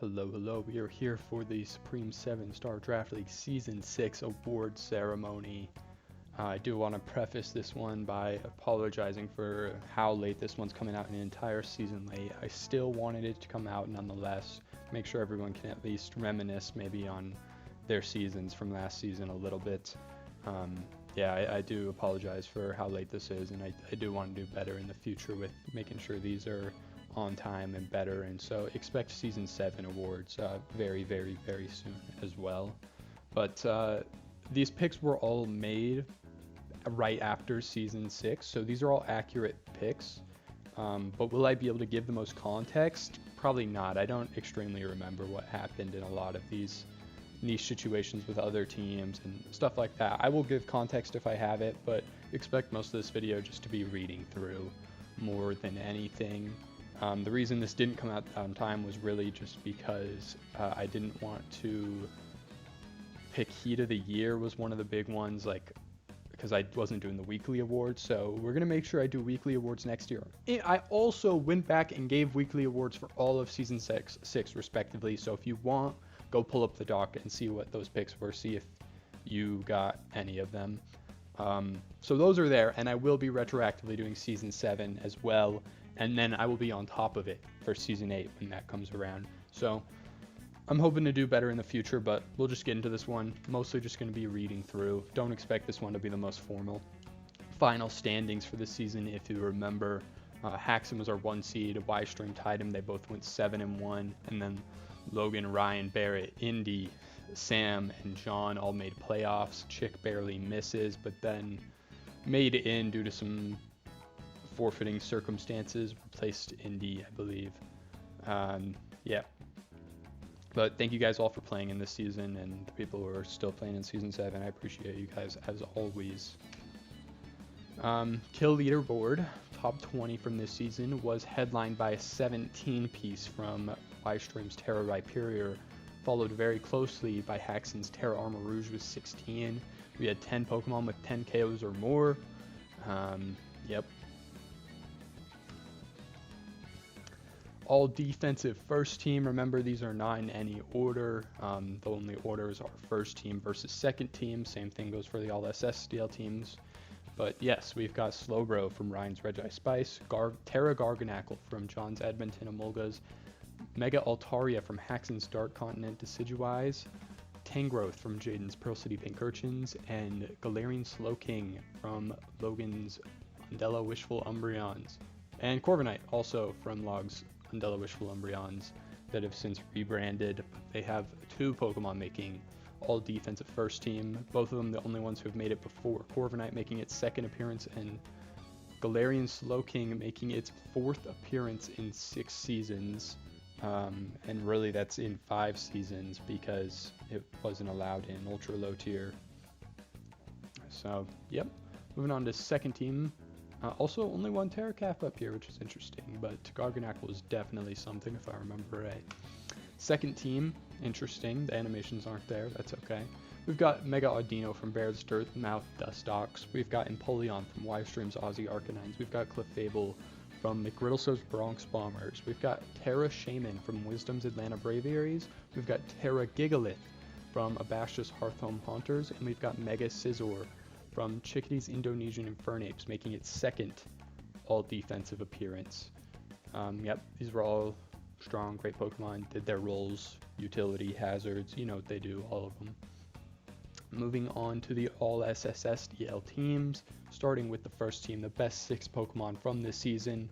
Hello, hello. We are here for the Supreme 7-Star Draft League Season 6 award ceremony. I do want to preface this one by apologizing for how late this one's coming out, an entire season late. I still wanted it to come out nonetheless, make sure everyone can at least reminisce maybe on their seasons from last season a little bit. I do apologize for how late this is, and I do want to do better in the future with making sure these are on time and better, and so expect Season 7 awards very, very, very soon as well. But these picks were all made right after Season 6, so these are all accurate picks. But will I be able to give the most context? Probably not. I don't extremely remember what happened in a lot of these niche situations with other teams and stuff like that. I will give context if I have it, but expect most of this video just to be reading through more than anything. The reason this didn't come out on time was really just because I didn't want to pick Heat of the Year was one of the big ones, because I wasn't doing the weekly awards. So we're going to make sure I do weekly awards next year. I also went back and gave weekly awards for all of Season 6 respectively. So if you want, go pull up the doc and see what those picks were, see if you got any of them. So those are there, and I will be retroactively doing Season 7 as well. And then I will be on top of it for Season 8 when that comes around. So I'm hoping to do better in the future, but we'll just get into this one. Mostly just going to be reading through. Don't expect this one to be the most formal. Final standings for the season, if you remember, Haxon was our 1 seed. Wystream tied him. They both went 7-1. And then Logan, Ryan, Barrett, Indy, Sam, and John all made playoffs. Chick barely misses, but then made it in due to some forfeiting circumstances, replaced Indy, I believe. But thank you guys all for playing in this season, and the people who are still playing in Season 7. I appreciate you guys as always. Kill leaderboard, top 20 from this season, was headlined by a 17-piece from Wystream's Terra Rhyperior, followed very closely by Haxon's Terra Armor Rouge with 16. We had 10 Pokemon with 10 KOs or more. All defensive first team. Remember, these are not in any order. The only orders are first team versus second team. Same thing goes for the all SSDL teams. But yes, we've got Slowbro from Ryan's Regi Spice, Terra Garganackle from John's Edmonton Emolgas, Mega Altaria from Haxon's Dark Continent Decidueyes, Tangrowth from Jaden's Pearl City Pink Urchins, and Galarian Slowking from Logan's Undella Wishful Umbreons, and Corviknight also from Log's Undella Wishful Umbreons that have since rebranded. They have 2 Pokemon making all defensive first team, both of them the only ones who have made it before. Corviknight making its 2nd appearance, and Galarian Slowking making its 4th appearance in 6 seasons. And really that's in 5 seasons because it wasn't allowed in ultra low tier. So yep, moving on to second team. Also only 1 Terracaf up here, which is interesting, but Garganackle is definitely something if I remember right. Second team, interesting, the animations aren't there, that's okay. We've got Mega Audino from Baird's Dirtmouth Dustox. We've got Empoleon from Wystream's Aussie Arcanines. We've got Clefable from McGriddleso's Bronx Bombers. We've got Terra Shaman from Wisdom's Atlanta Braviaries. We've got Terra Gigalith from Abash's Hearthhome Haunters. And we've got Mega Scizor from Chickadee's Indonesian Infernapes, making its 2nd all-defensive appearance. These were all strong, great Pokemon, did their roles, utility, hazards, you know what they do, all of them. Moving on to the all SSSDL teams, starting with the first team, the best 6 Pokemon from this season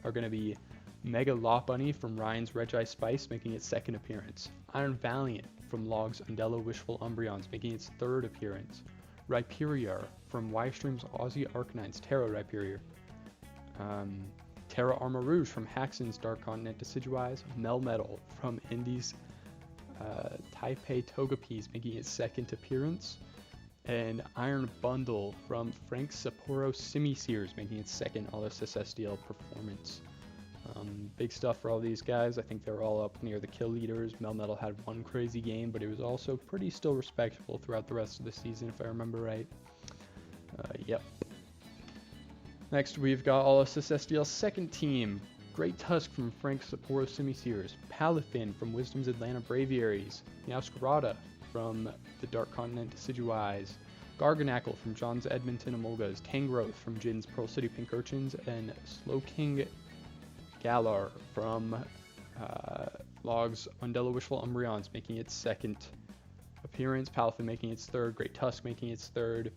are going to be Mega Lopunny from Ryan's Regi Spice, making its 2nd appearance. Iron Valiant from Log's Undella Wishful Umbreons, making its 3rd appearance. Rhyperior from Wystream's Aussie Arcanines, Terra Rhyperior. Terra Armor Rouge from Haxon's Dark Continent Decidueyes. Melmetal from Indy's Taipei Togepi's, making its 2nd appearance. And Iron Bundle from Frank Sapporo Simisears, making its 2nd All-SSDL performance. Big stuff for all these guys. I think they're all up near the kill leaders. Melmetal had 1 crazy game, but it was also pretty still respectable throughout the rest of the season, if I remember right. Next, we've got all SSDL second team. Great Tusk from Frank Sapporo Simisears, Palafin from Wisdom's Atlanta Braviaries, Meowscarada from the Dark Continent Decidueyes, Garganackle from John's Edmonton Emolgas, Tangrowth from Jin's Pearl City Pink Urchins, and Slowking Galar from Log's Undella Wishful Umbreons making its second appearance, Palafin making its third, Great Tusk making its third.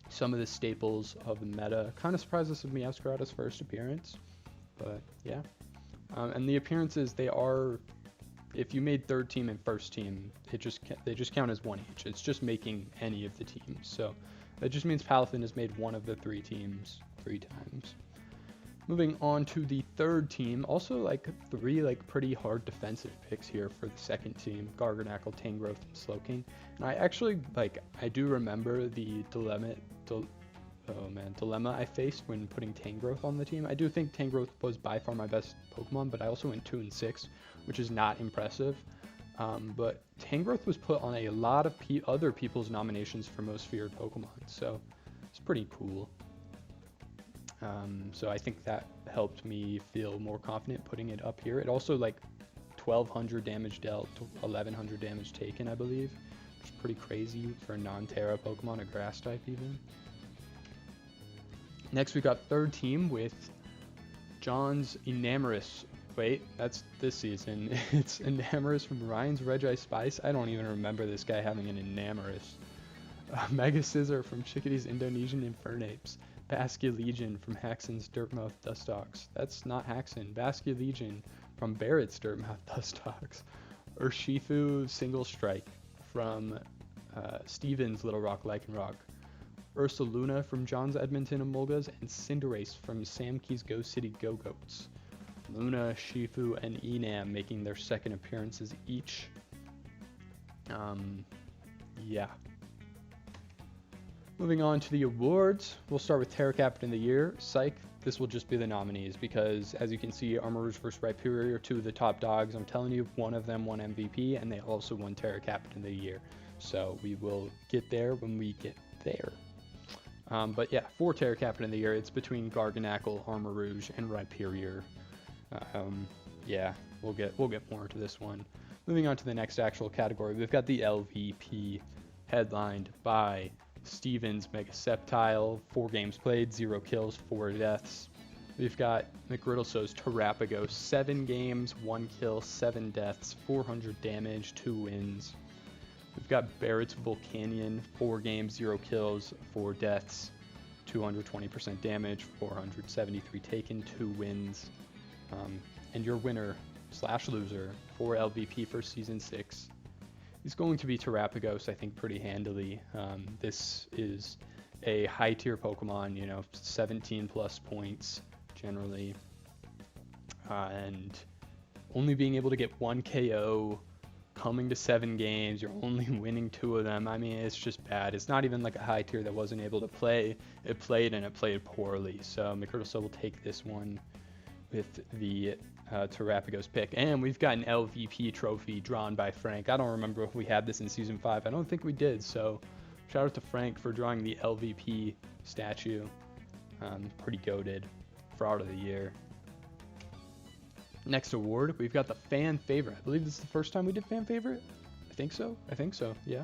Some of the staples of the meta. Kind of surprised us with Meowscarada's first appearance, but yeah. And the appearances, they are, if you made third team and first team, they just count as one each. It's just making any of the teams. So that just means Palafin has made one of the three teams 3 times. Moving on to the third team, also like 3 like pretty hard defensive picks here for the second team, Garganackle, Tangrowth, and Slowking. And I actually I do remember the dilemma I faced when putting Tangrowth on the team. I do think Tangrowth was by far my best Pokemon, but I also went 2 and 6, which is not impressive. But Tangrowth was put on a lot of other people's nominations for most feared Pokemon, so it's pretty cool. So I think that helped me feel more confident putting it up here. It also like 1200 damage dealt, 1100 damage taken, I believe, which is pretty crazy for a non-Terra Pokemon, a grass type even. Next we got third team with John's Enamorous. Wait, that's this season. It's Enamorous from Ryan's Regi Spice. I don't even remember this guy having an Enamorous. Mega Scissor from Chickadee's Indonesian Infernapes. Basculegion from Haxon's Dirtmouth Dustox. That's not Haxon. Basculegion from Barrett's Dirtmouth Dustox. Urshifu Single Strike from Steven's Little Rock Lycanroc. Ursaluna from John's Edmonton Emolgas, and Cinderace from Samkey's Go City Go-Goats. Luna, Shifu, and Enam making their second appearances each. Yeah. Moving on to the awards, we'll start with Terra Captain of the Year. Psych, this will just be the nominees because, as you can see, Armarouge vs. Rhyperior are 2 of the top dogs. I'm telling you, one of them won MVP, and they also won Terra Captain of the Year. So we will get there when we get there. But yeah, for Terra Captain of the Year, it's between Garganackle, Armarouge, and Rhyperior. Yeah, we'll get more into this one. Moving on to the next actual category, we've got the LVP, headlined by Stevens Mega Sceptile, 4 games played, 0 kills, 4 deaths. We've got McGriddleso's Terapagos, 7 games, 1 kill, 7 deaths, 400 damage, 2 wins. We've got Barrett's Volcanion, 4 games, 0 kills, 4 deaths, 220% damage, 473 taken, 2 wins. And your winner / loser for LVP for Season 6 is going to be Terapagos, I think, pretty handily. This is a high-tier Pokemon, 17 plus points generally. And only being able to get 1 KO, coming to 7 games, you're only winning 2 of them. I mean, it's just bad. It's not even like a high tier that wasn't able to play. It played, and it played poorly. So McGriddleso will take this one with the Terapagos pick. And we've got an LVP trophy drawn by Frank. I don't remember if we had this in Season 5. I don't think we did. So shout out to Frank for drawing the LVP statue. Pretty goated. Fraud of the Year. Next award, we've got the Fan Favorite. I believe this is the first time we did Fan Favorite. I think so, yeah.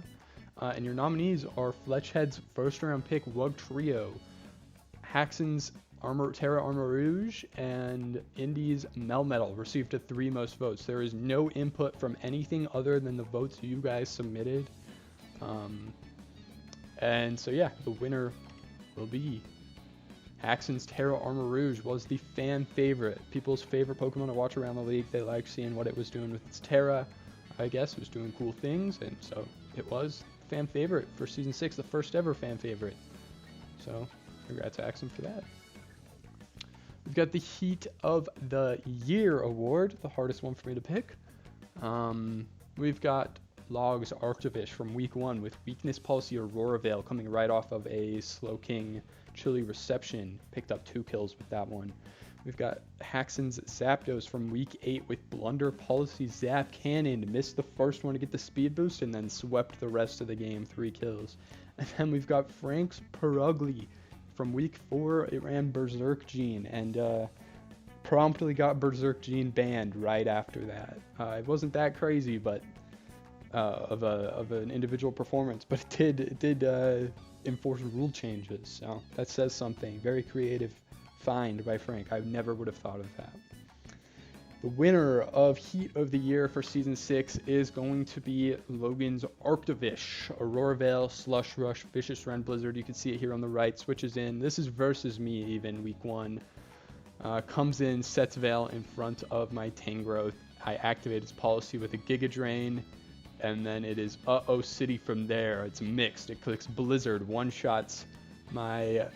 And your nominees are Fletchhead's first round pick, Wug Trio, Haxon's Terra Armarouge, and Indy's Melmetal received the 3 most votes. There is no input from anything other than the votes you guys submitted. And so yeah, the winner will be Haxon's Terra Armarouge. Was the fan favorite, people's favorite Pokemon to watch around the league. They liked seeing what it was doing with its Terra. I guess it was doing cool things, and so it was fan favorite for Season 6, the first ever fan favorite. So congrats to Haxon for that. We've got the Heat of the Year award, the hardest one for me to pick. We've got Log's Arctovish from Week 1 with Weakness Policy Aurora Veil coming right off of a Slowking Chilly Reception. Picked up 2 kills with that one. We've got Haxon's Zapdos from Week 8 with Blunder Policy Zap Cannon. Missed the first one to get the speed boost and then swept the rest of the game, 3 kills. And then we've got Frank's Perugly from Week 4. It ran Berserk Gene, and promptly got Berserk Gene banned right after that. It wasn't that crazy, but of an individual performance, but it did enforce rule changes. So that says something. Very creative find by Frank. I never would have thought of that. The winner of Heat of the Year for Season 6 is going to be Logan's Arctovish. Aurora Veil, Slush Rush, Vicious Ren Blizzard. You can see it here on the right. Switches in. This is versus me even, week 1. Comes in, sets Veil in front of my Tangrowth. I activate its policy with a Giga Drain. And then it is Uh-Oh City from there. It's mixed. It clicks Blizzard. One-shots my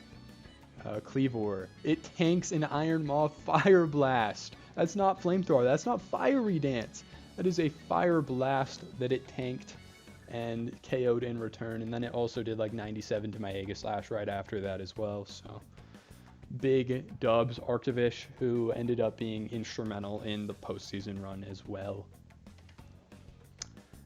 Cleavor. It tanks an Iron Maw Fire Blast. That's not Flamethrower. That's not Fiery Dance. That is a Fire Blast that it tanked and KO'd in return. And then it also did like 97 to my Aegislash right after that as well. So big dubs. Arctovish, who ended up being instrumental in the postseason run as well.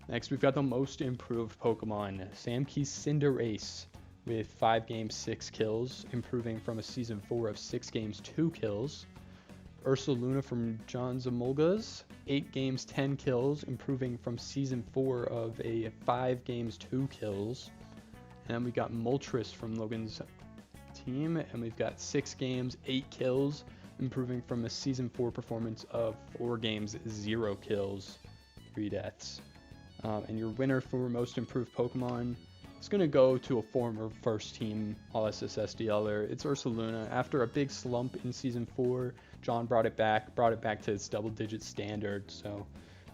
Next, we've got the most improved Pokemon, Samkey's Cinderace, with 5 games, 6 kills, improving from a Season 4 of 6 games, 2 kills. Ursaluna from John Zamolga's, 8 games, 10 kills, improving from Season 4 of a 5 games, 2 kills. And then we got Moltres from Logan's team, and we've got 6 games, 8 kills, improving from a Season 4 performance of 4 games, 0 kills, 3 deaths. And your winner for most improved Pokemon is going to go to a former first team All-SSSDLer. It's Ursaluna. After a big slump in Season 4, John brought it back to its double-digit standard. So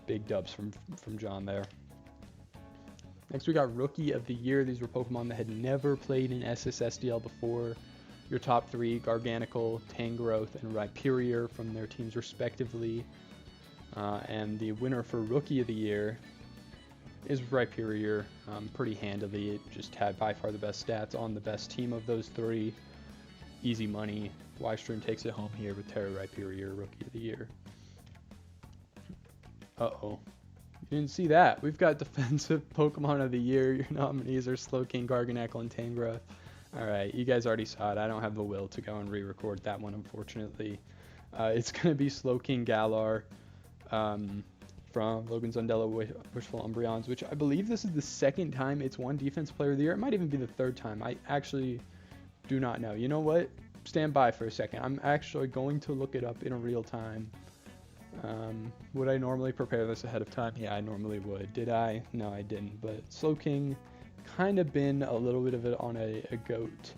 big dubs from John there. Next, we got Rookie of the Year. These were Pokemon that had never played in SSSDL before. Your top 3, Garganacl, Tangrowth, and Rhyperior from their teams respectively. And the winner for Rookie of the Year is Rhyperior, pretty handily. It just had by far the best stats on the best team of those 3. Easy money. Ystream takes it home here with Terra Rhyperior, Rookie of the Year. Uh-oh. You didn't see that. We've got Defensive Pokemon of the Year. Your nominees are Slowking, Garganacl, and Tangrowth. Alright, you guys already saw it. I don't have the will to go and re-record that one, unfortunately. It's going to be Slowking Galar, from Logan's Undella Wishful Umbreons, which I believe this is the 2nd time it's won Defense Player of the Year. It might even be the 3rd time. I actually do not know. You know what? Stand by for a second. I'm actually going to look it up in real time. Would I normally prepare this ahead of time? Yeah, I normally would. Did I? No, I didn't. But Slowking kind of been a little bit of it on a GOAT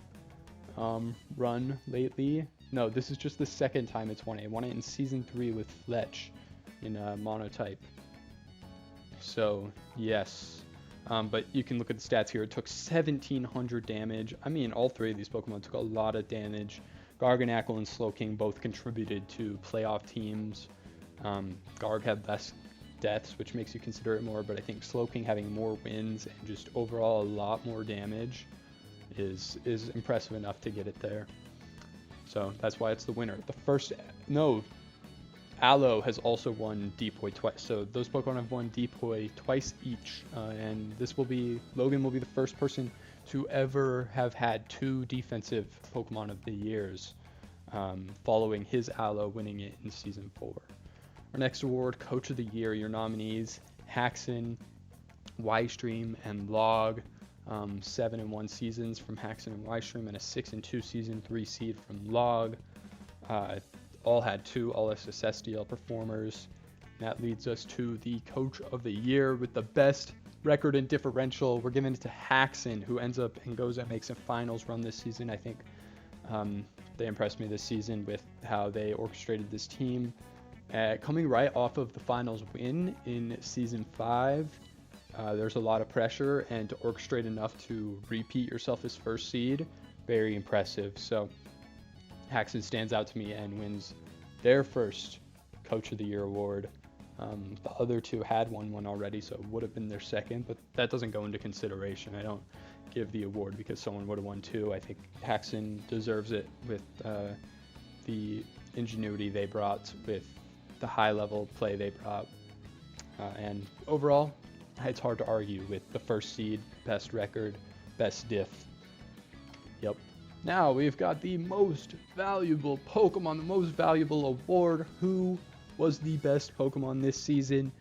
run lately. No, this is just the 2nd time it's won it. It won it in Season 3 with Fletch in Monotype. So, yes. But you can look at the stats here. It took 1,700 damage. I mean, all 3 of these Pokemon took a lot of damage. Garganacl and Slowking both contributed to playoff teams. Garg had less deaths, which makes you consider it more, but I think Slowking having more wins and just overall a lot more damage is impressive enough to get it there. So that's why it's the winner. Aloe has also won Depoy twice, so those Pokemon have won Depoy twice each, and Logan will be the first person to ever have had 2 defensive Pokemon of the Years, following his Aloe winning it in Season 4. Our next award, Coach of the Year, your nominees, Haxon, Ystream, and Log. 7-1 seasons from Haxon and Ystream, and a 6-2 season 3 seed from Log. All had 2 All-SSSDL performers. And that leads us to the Coach of the Year with the best record in differential. We're giving it to Haxon, who ends up and goes and makes a finals run this season. I think they impressed me this season with how they orchestrated this team. Coming right off of the finals win in Season 5, there's a lot of pressure, and to orchestrate enough to repeat yourself as first seed, very impressive. So Haxon stands out to me and wins their first Coach of the Year award. The other 2 had won one already, so it would have been their 2nd, but that doesn't go into consideration. I don't give the award because someone would have won 2. I think Haxon deserves it with the ingenuity they brought, with the high-level play they brought. And overall, it's hard to argue with the first seed, best record, best diff. Yep. Now we've got the most valuable Pokemon, the most valuable award. Who was the best Pokemon this season?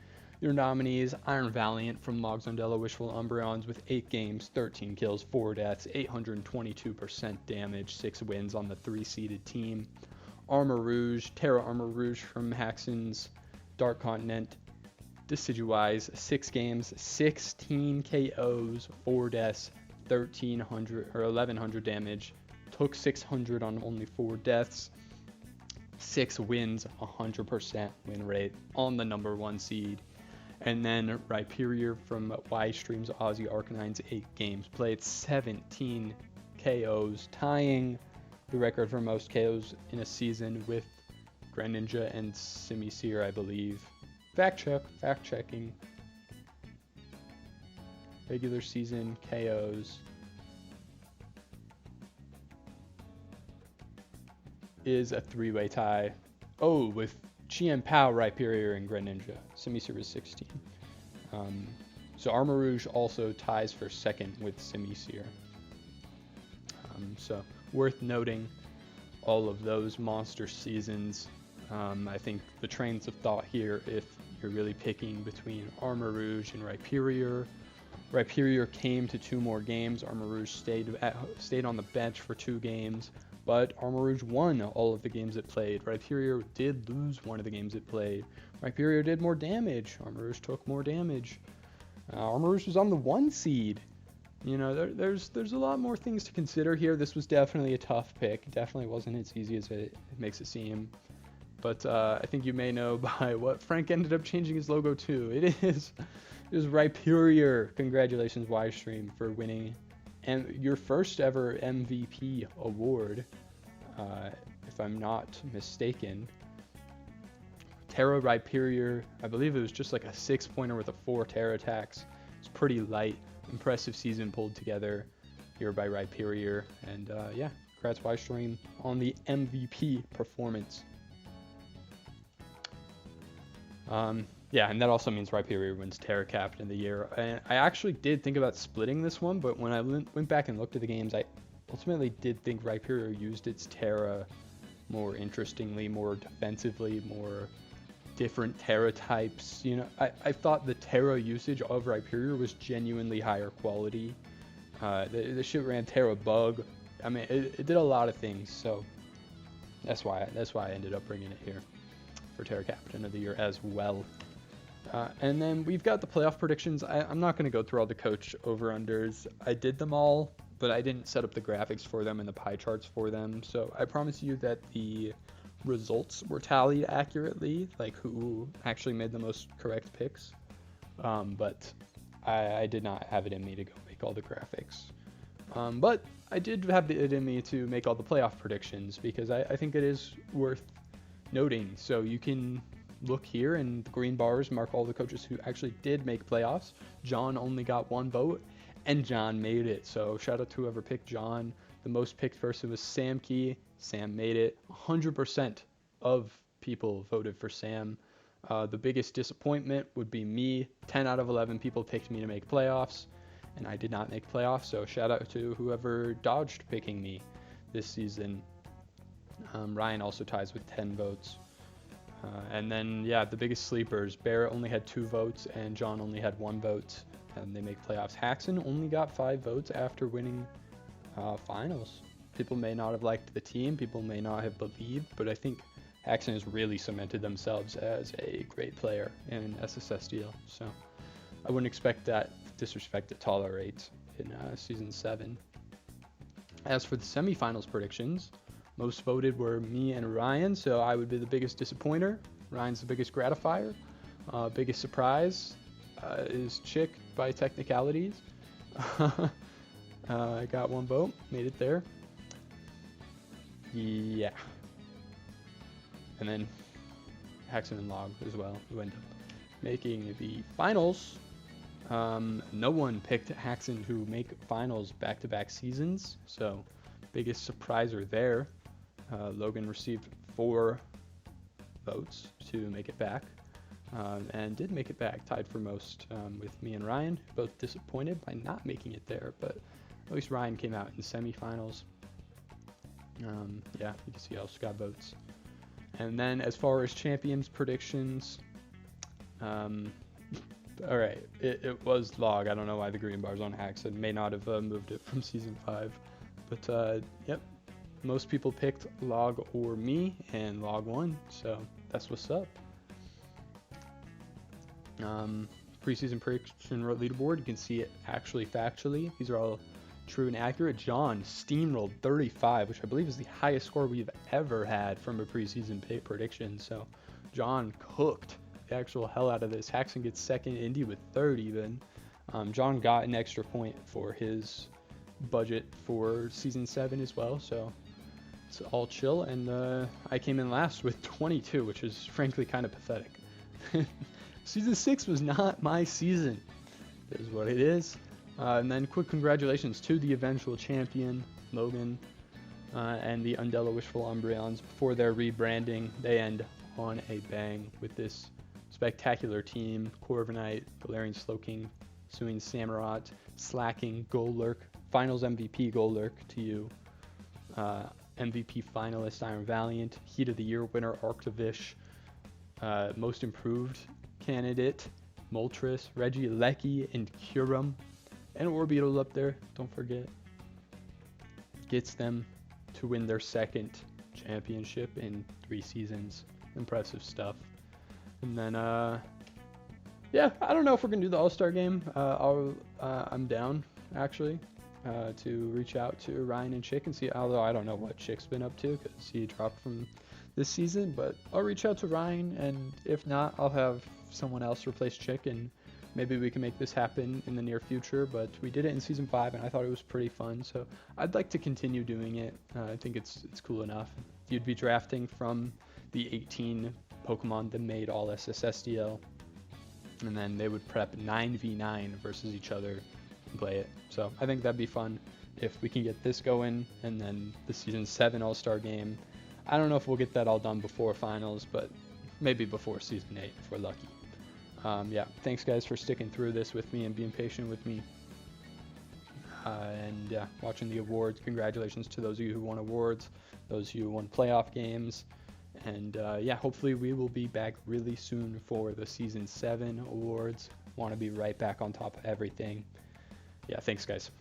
Your nominees: Iron Valiant from Moxondela Wishful Umbreons with 8 games, 13 kills, 4 deaths, 822% damage, 6 wins on the 3-seeded team. Armor Rouge, Terra Armor Rouge from Haxon's Dark Continent, Decidueye, 6 games, 16 KOs, 4 deaths, 1100 damage, took 600 on only 4 deaths, 6 wins, 100% win rate on the number 1 seed. And then Rhyperior from Y Stream's Aussie Arcanines, 8 games played, 17 KOs, tying the record for most KOs in a season with Greninja and Simisear, I believe. Fact checking. Regular season KOs is a 3-way tie. Oh, with Chien Pao, Rhyperior, and Greninja. Simisear was 16. So Armor Rouge also ties for second with Simisear. So worth noting all of those monster seasons. I think the trains of thought here, if you're really picking between Armor Rouge and Rhyperior, Rhyperior came to 2 more games. Armor Rouge stayed on the bench for 2 games. But Armor Rouge won all of the games it played. Rhyperior did lose one of the games it played. Rhyperior did more damage. Armor Rouge took more damage. Armor Rouge was on the 1 seed. You know, there's a lot more things to consider here. This was definitely a tough pick. Definitely wasn't as easy as it makes it seem. But I think you may know by what Frank ended up changing his logo to. It is Rhyperior. Congratulations, Ystream, for winning your first ever MVP award, if I'm not mistaken. Terra Rhyperior, I believe it was just like a 6-pointer with a 4 Terra attacks. It's pretty light. Impressive season pulled together here by Rhyperior. And yeah, congrats Ystream on the MVP performance. Yeah, and that also means Rhyperior wins Terra Captain of the Year. And I actually did think about splitting this one, but when I went back and looked at the games, I ultimately did think Rhyperior used its Terra more interestingly, more defensively, more different Terra types. You know, I thought the Terra usage of Rhyperior was genuinely higher quality. The shit ran Terra Bug. I mean, it did a lot of things, so that's why I ended up bringing it here for Terra Captain of the Year as well. And then we've got the playoff predictions. I'm not going to go through all the coach over-unders. I did them all, but I didn't set up the graphics for them and the pie charts for them. So I promise you that the results were tallied accurately, like who actually made the most correct picks. But I did not have it in me to go make all the graphics. But I did have it in me to make all the playoff predictions because I think it is worth noting. So you can look here, and the green bars mark all the coaches who actually did make playoffs. John only got 1 vote, and John made it. So shout out to whoever picked John. The most picked person was Sam Key. Sam made it. 100% of people voted for Sam. The biggest disappointment would be me. 10 out of 11 people picked me to make playoffs, and I did not make playoffs. So shout out to whoever dodged picking me this season. Ryan also ties with 10 votes. And then, yeah, the biggest sleepers. Barrett only had 2 votes, and John only had 1 vote, and they make playoffs. Haxon only got 5 votes after winning finals. People may not have liked the team. People may not have believed, but I think Haxon has really cemented themselves as a great player in SSSDL. So I wouldn't expect that disrespect to tolerate in Season 7. As for the semifinals predictions, most voted were me and Ryan, so I would be the biggest disappointer. Ryan's the biggest gratifier. Biggest surprise is Chick by technicalities. I got 1 vote, made it there. Yeah. And then Haxon and Log as well, who end up making the finals. No one picked Haxon to make finals back-to-back seasons, so biggest surpriser there. Logan received 4 votes to make it back, and did make it back, tied for most with me and Ryan, both disappointed by not making it there, but at least Ryan came out in semifinals. Yeah, you can see I also got votes. And then as far as champions predictions, um, all right, it was log. I don't know why the green bar's on hacks. It may not have moved it from season 5. But yep, most people picked log or me, and log won. So that's what's up. Preseason prediction leaderboard. You can see it actually factually. These are all true and accurate. John steamrolled 35, which I believe is the highest score we've ever had from a preseason prediction. So John cooked the actual hell out of this. Haxon gets second, Indy with 30. Then John got an extra point for his budget for season 7 as well. So it's all chill. And I came in last with 22, which is frankly kind of pathetic. Season 6 was not my season. It is what it is. And then quick congratulations to the eventual champion, Logan, and the Undella Wishful Umbreons. Before their rebranding, they end on a bang with this spectacular team. Corviknight, Galarian Slowking, Suing Samurott, Slacking, Golurk, Finals MVP Golurk to you. MVP finalist Iron Valiant, Heat of the Year winner Arctovish, Most Improved candidate Moltres, Regieleki, and Curum. And Orbeetle up there, don't forget. Gets them to win their second championship in 3 seasons. Impressive stuff. And then, yeah, I don't know if we're going to do the All-Star game. I'm down, actually, to reach out to Ryan and Chick and see, although I don't know what Chick's been up to because he dropped from this season, but I'll reach out to Ryan, and if not, I'll have someone else replace Chick, and maybe we can make this happen in the near future. But we did it in season 5, and I thought it was pretty fun, so I'd like to continue doing it. I think it's cool enough. You'd be drafting from the 18 Pokemon that made all SSSDL, and then they would prep 9v9 versus each other and play it. So I think that'd be fun if we can get this going, and then the season 7 All-Star game. I don't know if we'll get that all done before finals, but maybe before season 8 if we're lucky. Yeah, thanks guys for sticking through this with me and being patient with me. And yeah, watching the awards. Congratulations to those of you who won awards, those of you who won playoff games. And yeah, hopefully we will be back really soon for the season 7 awards. Want to be right back on top of everything. Yeah, thanks guys.